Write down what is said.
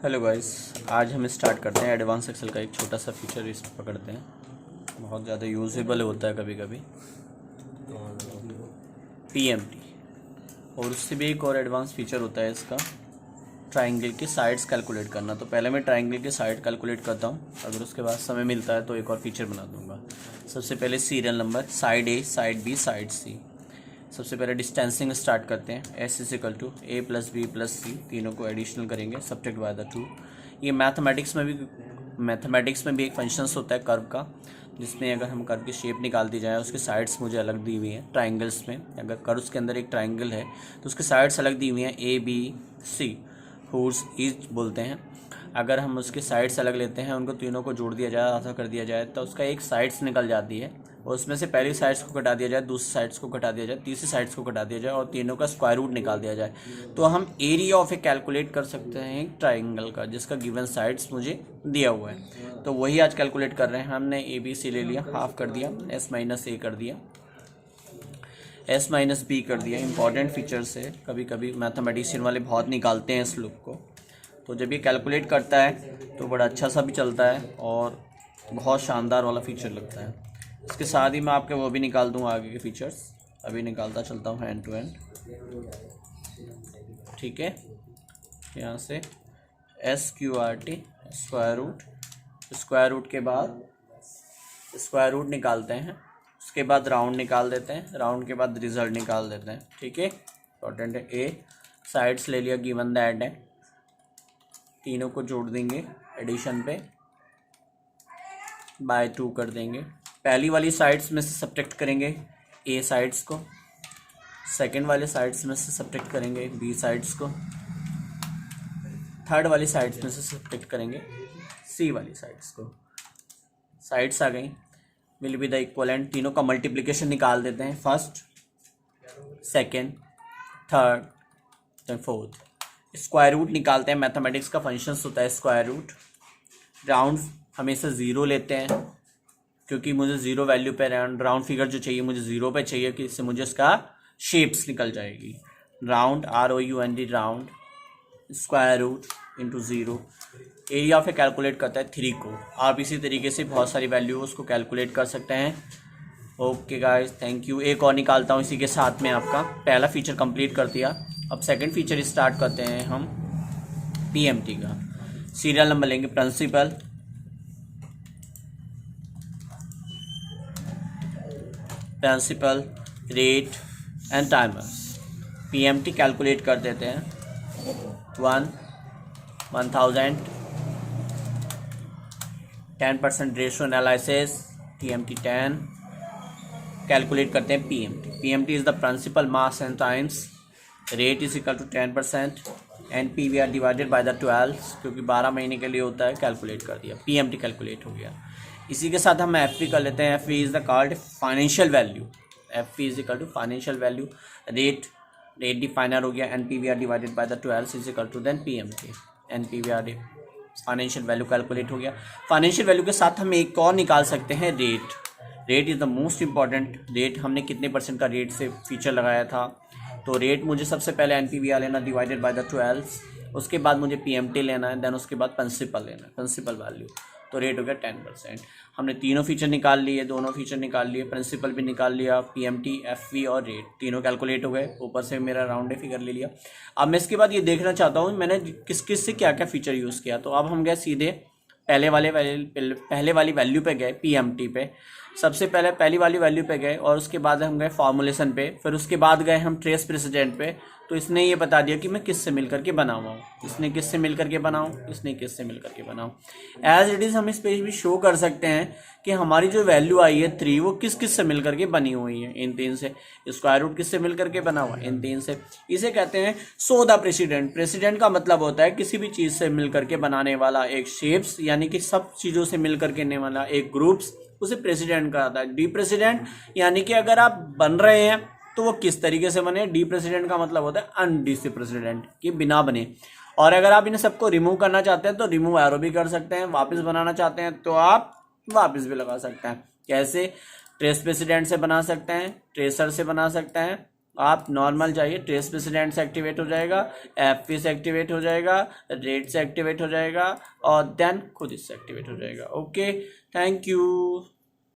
Hello guys, आज हम start करते हैं एडवांस एक्सेल का एक छोटा सा फीचर इस पकड़ते हैं। बहुत ज़्यादा यूजेबल होता है कभी कभी पीएमटी। और उससे भी एक और एडवांस फीचर होता है इसका, ट्राइंगल की साइड्स कैलकुलेट करना। तो पहले मैं ट्राइंगल की साइड कैलकुलेट करता हूँ, अगर उसके बाद समय मिलता है तो एक और फीचर बना दूंगा। सबसे पहले serial number, side a, side b, side c. सबसे पहले डिस्टेंसिंग स्टार्ट करते हैं। S is equal to a plus b plus c, तीनों को एडिशनल करेंगे सब्ट्रैक्ट बाय द 2। ये मैथमेटिक्स में भी एक फंक्शंस होता है कर्व का, जिसमें अगर हम कर्व की शेप निकाल दी जाए, उसकी साइड्स मुझे अलग दी हुई हैं। ट्राइंगल्स में अगर कर्व्स के अंदर एक ट्राइंगल है तो उसकी साइड्स अलग दी हुई हैं, ए बी सी, हुड्स ईच बोलते हैं। अगर हम उसके साइड्स अलग लेते हैं, उनको तीनों को जोड़ दिया जाए, आधा कर दिया जाए, तो उसका एक साइड्स निकल जाती है और उसमें से पहली साइड्स को घटा दिया जाए, दूसरी साइड्स को घटा दिया जाए, तीसरी साइड्स को घटा दिया जाए और तीनों का स्क्वायर रूट निकाल दिया जाए, तो हम एरिया ऑफ ए कैलकुलेट कर सकते हैं एक ट्राइंगल का, जिसका गिवन साइड्स मुझे दिया हुआ है। तो वही आज कैलकुलेट कर रहे हैं। हमने ए बी सी ले लिया, हाफ कर दिया, एस माइनस ए कर दिया, एस माइनस बी कर दिया। इंपॉर्टेंट फीचर्स है, कभी कभी मैथमेटिशियन वाले बहुत निकालते हैं इस लुक को। तो जब ये कैलकुलेट करता है तो बड़ा अच्छा सा भी चलता है और बहुत शानदार वाला फीचर लगता है। इसके साथ ही मैं आपके वो भी निकाल दूंगा आगे के फीचर्स, अभी निकालता चलता हूँ हैंड टू हैंड। ठीक है, यहाँ से s q r t square root के बाद स्क्वायर रूट निकालते हैं, उसके बाद राउंड निकाल देते हैं, राउंड के बाद रिजल्ट निकाल देते हैं। ठीक है, इंपॉर्टेंट है। ए साइड्स ले लिया, गिवन दैट है, तीनों को जोड़ देंगे एडिशन पे, बाय 2 कर देंगे। पहली वाली साइड्स में से सब्ट्रैक्ट करेंगे ए साइड्स को, सेकंड वाले साइड्स में से सब्ट्रैक्ट करेंगे बी साइड्स को, थर्ड वाली साइड्स में से सब्ट्रैक्ट करेंगे सी वाली साइड्स को। साइड्स आ गई, विल बी द इक्वलेंट, तीनों का मल्टीप्लिकेशन निकाल देते हैं, first second third then fourth. Square root निकालते हैं, मैथमेटिक्स का फंक्शंस होता है स्क्वायर रूट। राउंड हमेशा ज़ीरो लेते हैं, क्योंकि मुझे ज़ीरो वैल्यू पे राउंड फिगर जो चाहिए मुझे ज़ीरो पे चाहिए, कि इससे मुझे इसका शेप्स निकल जाएगी। Round ROUND round, square root into zero. Area of a calculate करता है 3 को। आप इसी तरीके से बहुत सारी वैल्यू उसको कैलकुलेट कर सकते हैं। Okay guys, thank you. एक और निकालता हूँ इसी के साथ में, आपका पहला फीचर कंप्लीट कर दिया। अब सेकंड फीचर स्टार्ट करते हैं हम पीएमटी का। सीरियल नंबर लेंगे, principal, rate and timers. PMT calculate कर देते हैं, 1000, 10% रेशियो एनालिसिस, TMT 10। कैलकुलेट करते हैं PMT. PMT is the principal mass and times, rate is equal to 10% and PVR divided by the 12, क्योंकि 12 महीने के लिए होता है। कैलकुलेट कर दिया, पीएमटी कैलकुलेट हो गया। इसी के साथ हम FV कर लेते हैं। FV is the called financial value, FV is equal to financial value. Rate definer हो गया, and PVR divided by the 12 is equal to then PMT, and PVR financial value calculate हो गया। फाइनेंशियल वैल्यू के साथ हम एक और निकाल सकते हैं, rate is the most important. Rate हमने कितने परसेंट का रेट से फीचर लगाया था, तो रेट मुझे सबसे पहले NPVR लेना डिवाइडेड बाय द 12, उसके बाद मुझे PMT लेना है, देन उसके बाद प्रिंसिपल लेना है, प्रिंसिपल वैल्यू। तो रेट हो गया 10%। हमने तीनों फीचर निकाल लिए, दोनों फीचर निकाल लिए, प्रिंसिपल भी निकाल लिया, PMT, FV और रेट तीनों कैलकुलेट हो गए। ऊपर से मेरा राउंड फिगर ले लिया। अब मैं इसके बाद ये देखना चाहता हूँ मैंने किस किस से क्या क्या फीचर यूज़ किया। तो अब हम गए सीधे पहले वाली वैल्यू पे गए, PMT पे। सबसे पहले पहली वाली वैल्यू पे गए और उसके बाद हम गए फॉर्मुलेशन पे, फिर उसके बाद गए हम ट्रेस प्रेसिडेंट पे। तो इसने ये बता दिया कि मैं किससे मिल करके बना हुआ हूँ, इसने किससे मिल करके बनाऊँ, इसने किससे मिल करके बनाऊँ। एज इट इज़ हम इस पेज भी शो कर सकते हैं कि हमारी जो वैल्यू आई है 3, वो किस किस से मिल करके बनी हुई है। इन 3 से। स्क्वायर रूट किससे मिल करके बना हुआ है, इन 3 से। इसे कहते हैं सो द प्रेसिडेंट। प्रेसिडेंट का मतलब होता है किसी भी चीज़ से मिल करके बनाने वाला एक शेप्स, यानी कि सब चीज़ों से मिल करके बनने वाला एक ग्रुप्स, उसे प्रेसिडेंट कहता है। डी प्रेसिडेंट यानी कि अगर आप बन रहे हैं तो वो किस तरीके से बने। डी प्रेसिडेंट का मतलब होता है अनडी प्रेसिडेंट, कि बिना बने। और अगर आप इन सबको रिमूव करना चाहते हैं तो रिमूव एरो भी कर सकते हैं, वापस बनाना चाहते हैं तो आप वापस भी लगा सकते हैं। कैसे? ट्रेस प्रेसिडेंट से बना सकते हैं, ट्रेसर से बना सकते हैं, आप नॉर्मल जाइए, ट्रेस प्रेसिडेंट से एक्टिवेट हो जाएगा, एफ से एक्टिवेट हो जाएगा, रेट से एक्टिवेट हो जाएगा और देन खुद इससे एक्टिवेट हो जाएगा। Okay, thank you.